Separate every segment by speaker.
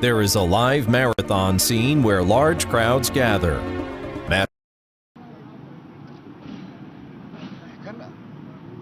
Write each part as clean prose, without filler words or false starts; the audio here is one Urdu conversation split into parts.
Speaker 1: There is a live marathon scene where large crowds gather.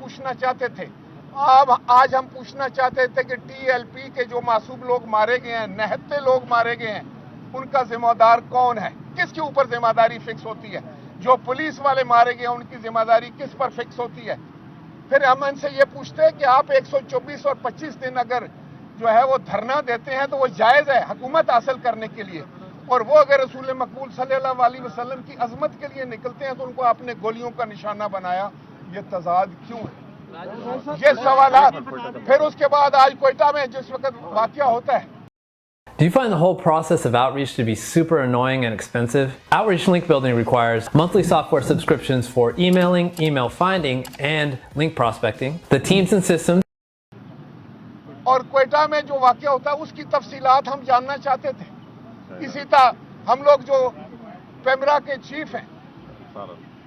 Speaker 2: پوچھنا چاہتے تھے. آج ہم پوچھنا چاہتے تھے کہ ٹی ایل پی کے جو معصوم لوگ مارے گئے ہیں, نہتے لوگ مارے گئے ہیں, ان کا ذمہ دار کون ہے, کس کے اوپر ذمہ داری فکس ہوتی ہے؟ جو پولیس والے مارے گئے ہیں ان کی ذمہ داری کس پر فکس ہوتی ہے؟ پھر ہم ان سے یہ پوچھتے ہیں کہ آپ 124 اور 25 دن اگر جو ہے وہ دھرنا دیتے ہیں تو وہ جائز ہے حکومت حاصل کرنے کے لیے, اور وہ اگر رسول مقبول صلی اللہ علیہ وسلم کی عظمت کے لیے نکلتے ہیں تو ان کو اپنے گولیوں کا نشانہ بنایا. یہ تضاد کیوں ہے؟ یہ سوالات. پھر اس کے بعد آج کوئٹہ میں جس وقت واقعہ ہوتا ہے.
Speaker 3: Do you find the whole process of outreach to be super annoying and expensive? Outreach link building requires monthly software subscriptions for emailing, email finding, and link prospecting. The teams and systems.
Speaker 2: اور کوئٹہ میں جو واقعہ ہوتا ہے اس کی تفصیلات ہم جاننا چاہتے تھے. اسی طرح ہم لوگ جو پیمرا کے چیف ہیں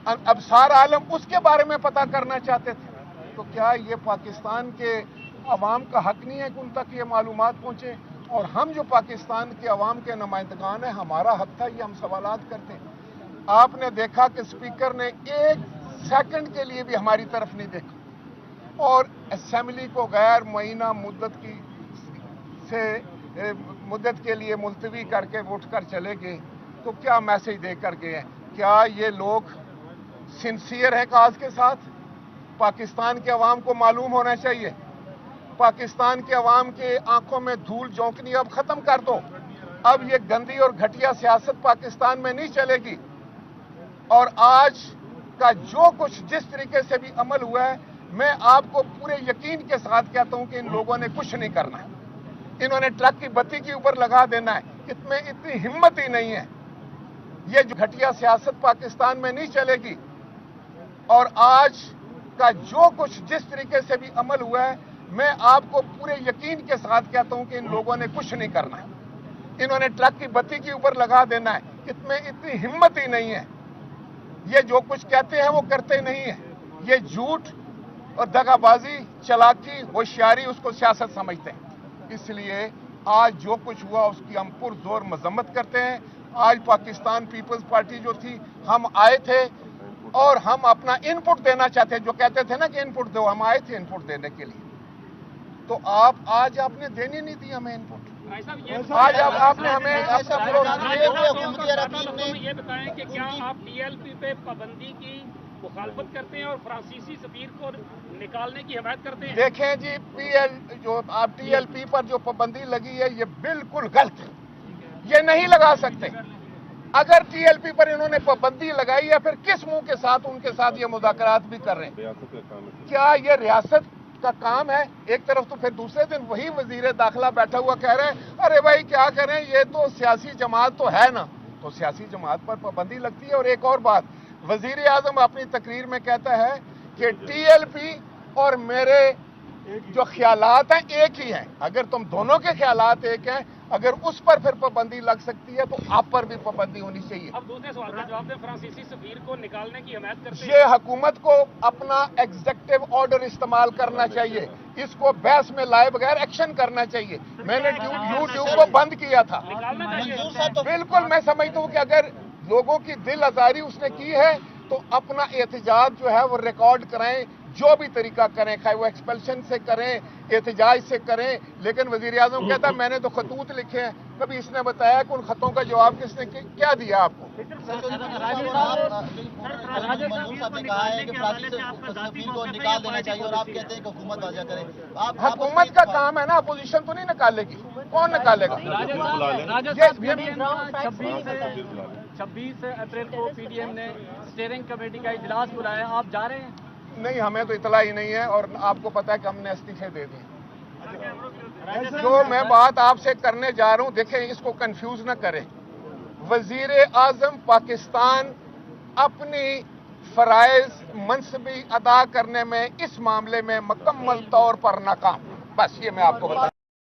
Speaker 2: ابصار عالم, اس کے بارے میں پتہ کرنا چاہتے تھے. تو کیا یہ پاکستان کے عوام کا حق نہیں ہے کہ ان تک یہ معلومات پہنچے؟ اور ہم جو پاکستان کے عوام کے نمائندگان ہیں, ہمارا حق تھا یہ ہم سوالات کرتے ہیں. آپ نے دیکھا کہ اسپیکر نے 1 سیکنڈ کے لیے بھی ہماری طرف نہیں دیکھا اور اسمبلی کو غیر معینہ مدت کے لیے ملتوی کر کے اٹھ کر چلے گئے. تو کیا میسج دے کر گئے ہیں؟ کیا یہ لوگ سنسیئر ہیں کاز کے ساتھ؟ پاکستان کے عوام کو معلوم ہونا چاہیے. پاکستان کے عوام کے آنکھوں میں دھول جھونکنی اب ختم کر دو. اب یہ گندی اور گھٹیا سیاست پاکستان میں نہیں چلے گی. اور آج کا جو کچھ جس طریقے سے بھی عمل ہوا ہے, میں آپ کو پورے یقین کے ساتھ کہتا ہوں کہ ان لوگوں نے کچھ نہیں کرنا ہے. انہوں نے ٹرک کی بتی کے اوپر لگا دینا ہے. اتنی ہمت ہی نہیں ہے. یہ جو گھٹیا سیاست پاکستان میں نہیں چلے گی. اور آج کا جو کچھ جس طریقے سے بھی عمل ہوا ہے, میں آپ کو پورے یقین کے ساتھ کہتا ہوں کہ ان لوگوں نے کچھ نہیں کرنا ہے. انہوں نے ٹرک کی بتی کے اوپر لگا دینا ہے. اتنی ہمت ہی نہیں ہے. یہ جو کچھ کہتے ہیں وہ کرتے نہیں ہیں. یہ جھوٹ اور دغا بازی, چلاکی, ہوشیاری, اس کو سیاست سمجھتے ہیں. اس لیے آج جو کچھ ہوا اس کی ہم پرزور مذمت کرتے ہیں. آج پاکستان پیپلز پارٹی جو تھی, ہم آئے تھے اور ہم اپنا ان پٹ دینا چاہتے ہیں. جو کہتے تھے نا کہ ان پٹ دو, ہم آئے تھے ان پٹ دینے کے لیے. تو آج آپ نے دینی نہیں دی ہمیں ان پٹ. آج آپ نے ہمیں
Speaker 4: یہ بتائیں کہ کیا آپ ٹی ایل پی پہ پابندی کی مخالفت کرتے ہیں اور فرانسیسی سفیر کو نکالنے کی حمایت کرتے ہیں؟
Speaker 2: دیکھیں جی, ٹی ایل پی پر جو پابندی لگی ہے یہ بالکل غلط ہے. یہ نہیں لگا سکتے. اگر ٹی ایل پی پر انہوں نے پابندی لگائی ہے, پھر کس منہ کے ساتھ ان کے ساتھ یہ مذاکرات بھی کر رہے ہیں؟ کیا یہ ریاست کا کام ہے؟ ایک طرف تو پھر دوسرے دن وہی وزیر داخلہ بیٹھا ہوا کہہ رہے ہیں ارے بھائی کیا کریں, یہ تو سیاسی جماعت تو ہے نا. تو سیاسی جماعت پر پابندی لگتی ہے. اور ایک اور بات, وزیر اعظم اپنی تقریر میں کہتا ہے کہ ٹی ایل پی اور میرے جو خیالات ہیں ایک ہی ہیں. اگر تم دونوں کے خیالات ایک ہیں, اگر اس پر پھر پابندی لگ سکتی ہے تو آپ پر بھی پابندی ہونی چاہیے.
Speaker 4: اب دوسرے سوال کا جواب دیں, فرانسیسی سفیر کو نکالنے کی حمایت کرتے ہیں؟
Speaker 2: یہ حکومت کو اپنا ایگزیکٹو آرڈر استعمال کرنا چاہیے. اس کو بحث میں لائے بغیر ایکشن کرنا چاہیے. میں نے یوٹیوب کو بند کیا تھا. بالکل میں سمجھتا ہوں کہ اگر لوگوں کی دل آزاری اس نے کی ہے تو اپنا احتجاج جو ہے وہ ریکارڈ کرائیں, جو بھی طریقہ کریں, خواہ وہ ایکسپلشن سے کریں, احتجاج سے کریں. لیکن وزیر اعظم کہتا ہے میں نے تو خطوط لکھے ہیں. کبھی اس نے بتایا کہ ان خطوں کا جواب کس نے کیا دیا آپ کو؟ حکومت کا کام ہے نا, اپوزیشن تو نہیں نکالے گی. کون نکالے گا؟
Speaker 5: 26 اپریل کو پی ڈی ایم نے اسٹیئرنگ کمیٹی کا اجلاس بلایا, آپ جا رہے ہیں؟
Speaker 2: نہیں, ہمیں تو اطلاع ہی نہیں ہے. اور آپ کو پتا ہے کہ ہم نے استعفے دے دیے. جو میں بات آپ سے کرنے جا رہا ہوں, دیکھیں اس کو کنفیوز نہ کریں. وزیر اعظم پاکستان اپنی فرائض منصبی ادا کرنے میں اس معاملے میں مکمل طور پر ناکام. بس یہ میں آپ کو بتا